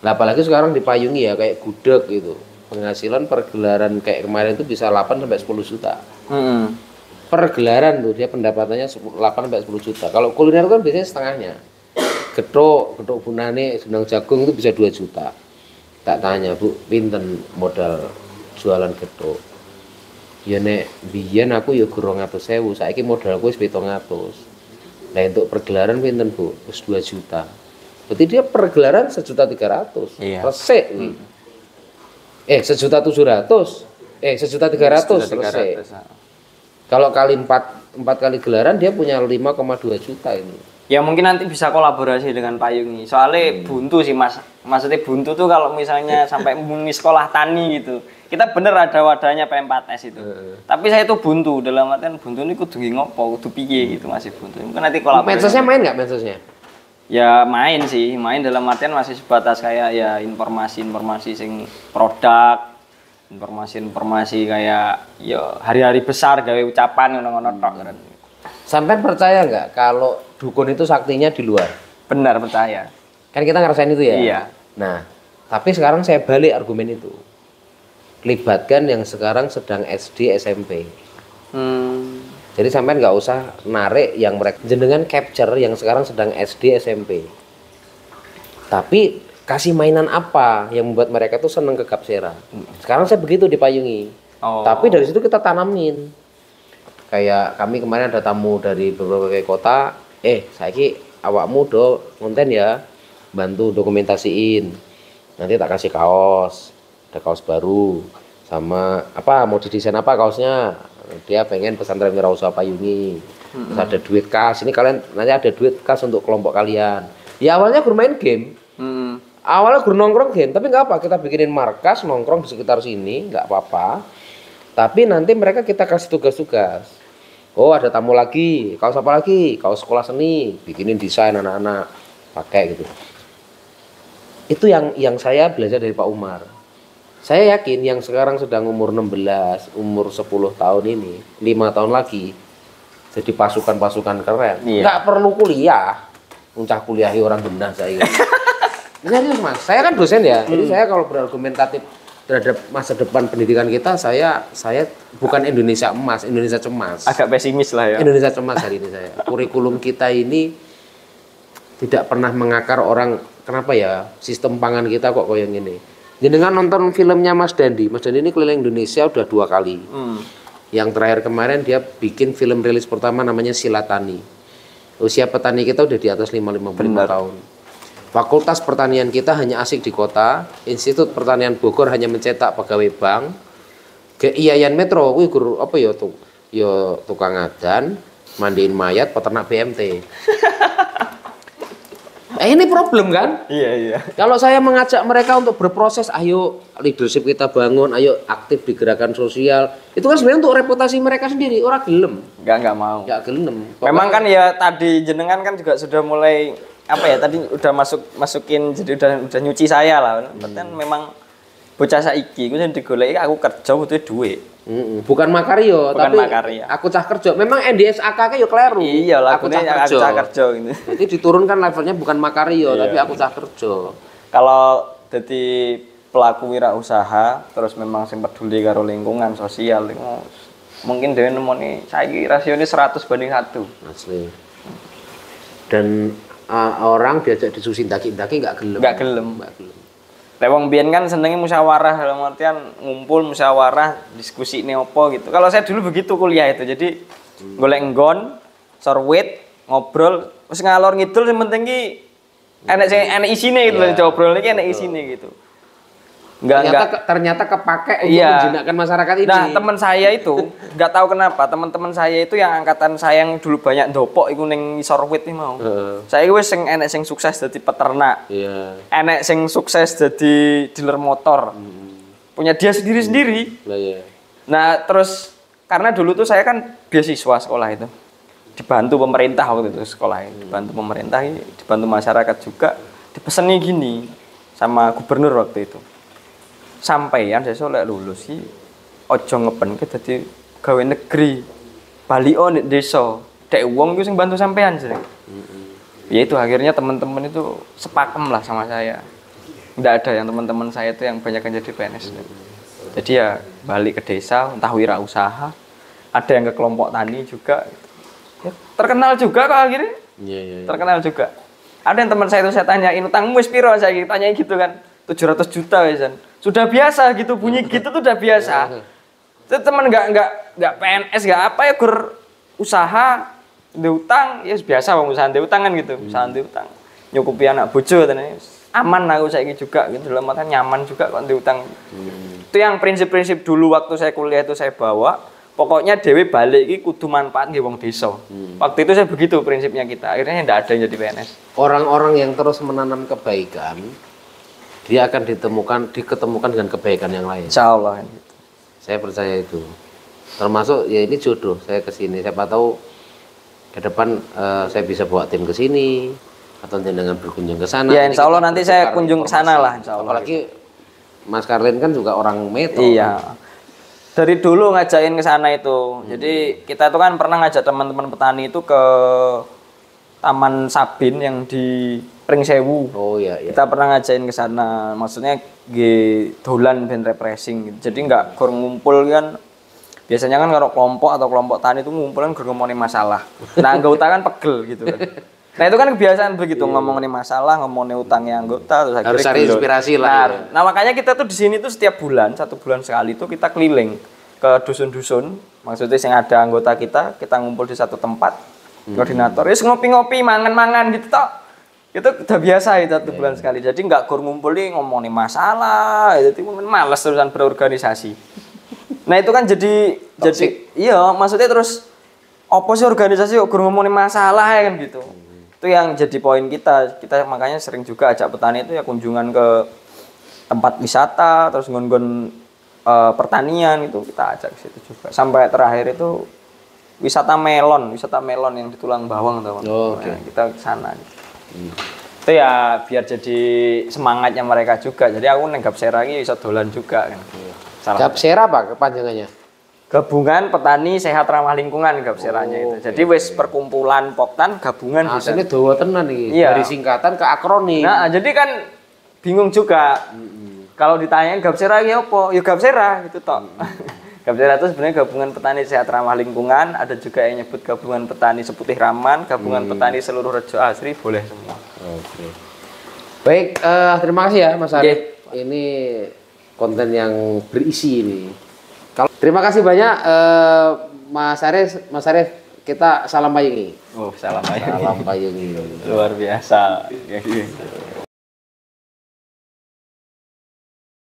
Nah, apalagi sekarang dipayungi ya kayak gudeg gitu. Penghasilan per gelaran kayak kemarin itu bisa 8 sampai 10 juta. Per gelaran tuh dia pendapatannya 8 sampai 10 juta. Kalau kuliner kan biasanya setengahnya. Getuk bunane Sundang Jagung itu bisa 2 juta. Tak tanya, Bu, pinten modal jualan getuk? Ya nek biyen aku ya 200.000, saiki modalku wis 700. Lah untuk pergelaran pinten, Bu? Wis 2 juta. Berarti dia pergelaran 1.300.000. Iya. Resik kuwi. 1.700.000. 1.300.000 selesai. Kalau kali 4 kali gelaran dia punya 5,2 juta ini. Ya mungkin nanti bisa kolaborasi dengan Payungi. Soalnya buntu sih Mas. Maksudnya buntu tuh kalau misalnya sampai muni sekolah tani gitu. Kita bener ada wadahnya P4S itu. Tapi saya tuh buntu dalam artian buntu ini kudu ngopo, kudu piye gitu masih buntu. Mungkin nanti kolaborasi. Medsosnya main nggak medsosnya? Ya main sih, main dalam artian masih sebatas kayak ya informasi-informasi sing produk, informasi-informasi kayak ya hari-hari besar gawe ucapan ngono-ngono tok. Sampai percaya nggak kalau dukun itu saktinya di luar? Benar percaya. Kan kita ngerasain itu ya? Iya. Nah, tapi sekarang saya balik argumen itu. Libatkan yang sekarang sedang SD, SMP. Jadi sampai nggak usah narik yang mereka jenengan capture yang sekarang sedang SD, SMP. Tapi kasih mainan apa yang membuat mereka tuh seneng ke Gapsera. Sekarang saya begitu dipayungi. Tapi dari situ kita tanamin. Kayak kami kemarin ada tamu dari berbagai kota, saiki awakmu do konten ya, bantu dokumentasiin. Nanti tak kasih kaos, ada kaos baru, sama apa mau didesain apa kaosnya. Dia pengen pesantren wirausaha Payungi. Terus ada duit kas, ini kalian nanti ada duit kas untuk kelompok kalian. Ya awalnya bermain game, awalnya nongkrong game, tapi nggak apa, kita bikinin markas nongkrong di sekitar sini, nggak apa-apa. Tapi nanti mereka kita kasih tugas-tugas. Oh ada tamu lagi, kaos apa lagi? Kaos sekolah seni, bikinin desain anak-anak pakai gitu. Itu yang saya belajar dari Pak Umar. Saya yakin yang sekarang sedang umur 16, umur 10 tahun ini, 5 tahun lagi jadi pasukan-pasukan keren. Nggak perlu kuliah. uncah kuliahi orang genah saya. Serius Mas, saya kan dosen ya, jadi saya kalau berargumentatif terhadap masa depan pendidikan kita, saya bukan Indonesia emas, Indonesia cemas. Agak pesimis lah ya. Indonesia cemas hari ini saya. Kurikulum kita ini tidak pernah mengakar orang, kenapa ya sistem pangan kita kok kayak gini. Jadi dengan nonton filmnya Mas Dandi ini keliling Indonesia udah 2 kali. Yang terakhir kemarin dia bikin film rilis pertama namanya Silatani. Usia petani kita udah di atas 55 tahun. Fakultas pertanian kita hanya asik di kota. Institut Pertanian Bogor hanya mencetak pegawai bank. Ke IAIN Metro, wih guru apa ya tuh? Ya tukang adan, mandiin mayat, peternak BMT. Ini problem kan? Iya. Kalau saya mengajak mereka untuk berproses, ayo leadership kita bangun, ayo aktif di gerakan sosial. Itu kan sebenarnya untuk reputasi mereka sendiri, orang gelem. Enggak mau. Enggak gelem. Memang kan ya tadi jenengan kan juga sudah mulai apa ya tadi udah masukin jadi udah nyuci saya lah. Kan memang bocah saiki ku sing digoleki aku kerja butuh duit. Bukan Makario, tapi Makario. Aku cah kerja. Memang NDSAK ke yo kleru. Iya lah, aku cah kerja gitu. Jadi diturunkan levelnya bukan Makario, tapi aku cah kerja. Kalau jadi pelaku wirausaha terus memang sing peduli karo lingkungan sosial mungkin dhewe nemoni saiki rasione 100 banding 1. Asli. Dan orang diajak disusin daki-daki enggak gelem. Enggak gelem. Lewang biyen kan senengnya musyawarah dalam artian ngumpul musyawarah diskusi ini opo gitu. Kalau saya dulu begitu kuliah itu. Jadi golek nggon, sorwit, ngobrol, wis ngalor ngidul sing penting ki enek isine gitu loh, ngobrol iki enek isine gitu. Ternyata kepake untuk menjinakkan masyarakat ini. Nah, teman saya itu enggak tahu kenapa, teman-teman saya itu yang angkatan saya yang dulu banyak ndopok iku ning sorwit iki mau. Saya wis sing enek sing sukses dadi peternak. Enek sing sukses jadi dealer motor. Punya dia sendiri-sendiri. Nah, terus karena dulu tuh saya kan beasiswa sekolah itu. Dibantu pemerintah waktu itu sekolah itu. Dibantu pemerintah, dibantu masyarakat juga. Dipeseni gini sama gubernur waktu itu. Sampaian saya soleh lulus sih ojo ngepenke dadi gawe negeri balio nek desa dek wong iku sing bantu sampean sih. Ya itu akhirnya teman-teman itu sepakem lah sama saya. Enggak ada yang teman-teman saya itu yang banyak yang jadi PNS. Jadi ya balik ke desa entah wirausaha, ada yang ke kelompok tani juga. Ya, terkenal juga kok akhirnya. Terkenal juga. Ada yang teman saya itu saya tanyain utangmu wis piro, saya tanyain gitu kan. 700 juta wesan. Sudah biasa gitu bunyi gitu tuh udah biasa. Itu teman enggak PNS enggak apa ya gur usaha di utang ya biasa bang usaha di utang kan gitu. Usaha di utang. Nyukupi anak bojo katanya. Aman aku saiki juga gitu dalam artian nyaman juga kok di utang. Itu yang prinsip-prinsip dulu waktu saya kuliah itu saya bawa. Pokoknya dewe balik iki kudu manfaat nggih wong desa. Waktu itu saya begitu prinsipnya kita. Akhirnya enggak ada yang jadi PNS. Orang-orang yang terus menanam kebaikan dia akan diketemukan dengan kebaikan yang lain. Insya Allah. Saya percaya itu. Termasuk ya ini jodoh saya ke sini. Siapa tahu ke depan saya bisa bawa tim ke sini atau dengan berkunjung ke sana. Ya insya Allah nanti saya kunjung ke sana lah insya Allah. Apalagi Mas Karlin kan juga orang Metro. Iya. Dari dulu ngajakin ke sana itu. Jadi kita tuh kan pernah ngajak teman-teman petani itu ke Taman Sabin yang di Pringsewu. Oh iya. Kita pernah ngajain ke sana. Maksudnya dolan ben refreshing gitu. Jadi enggak gur ngumpul kan. Biasanya kan kalau kelompok atau kelompok tani itu ngumpul kan gur ngomongin masalah. Nah, anggota kan pegel gitu kan. Nah, itu kan kebiasaan begitu ngomongin masalah, ngomongin utangnya anggota terus harus cari inspirasi lah. Nah, makanya kita tuh di sini tuh setiap bulan, 1 bulan sekali tuh kita keliling ke dusun-dusun. Maksudnya yang ada anggota kita ngumpul di satu tempat. Koordinator, ya ngopi-ngopi, mangan-mangan gitu toh. Itu udah biasa itu 1 bulan sekali. Jadi nggak gur ngumpul nih ngomongin masalah, jadi males terusan berorganisasi. Nah itu kan jadi iya maksudnya terus apa sih organisasi kok gur ngomongin masalah ya kan gitu. Itu yang jadi poin kita makanya sering juga ajak petani itu ya kunjungan ke tempat wisata, terus nggon-nggon pertanian itu kita ajak ke situ juga. Sampai terakhir itu wisata melon yang di Tulang Bawang tuh. Nah, kita ke sana. Itu ya biar jadi semangatnya mereka juga. Jadi aku neng Gapsera iki iso dolan juga kan. Gapsera apa kepanjangannya? Gabungan Petani Sehat Ramah Lingkungan Gapseranya itu. Jadi wis perkumpulan Poktan gabungan bisa. Aslinya dawa tenan iki. Iya. Dari singkatan ke akronim. Nah, jadi kan bingung juga. Kalau ditanyain Gapsera ya apa? Ya Gapsera gitu toh. Gapsera itu sebenarnya gabungan petani sehat ramah lingkungan, ada juga yang nyebut gabungan petani seputih raman, gabungan petani seluruh Rejo Asri, boleh semua. Oke. Baik, terima kasih ya Mas Arif. Ini konten yang berisi ini. Terima kasih banyak Mas Arif. Mas Arif, kita salam payungi. Oh, salam payungi. Salam payungi. Luar biasa.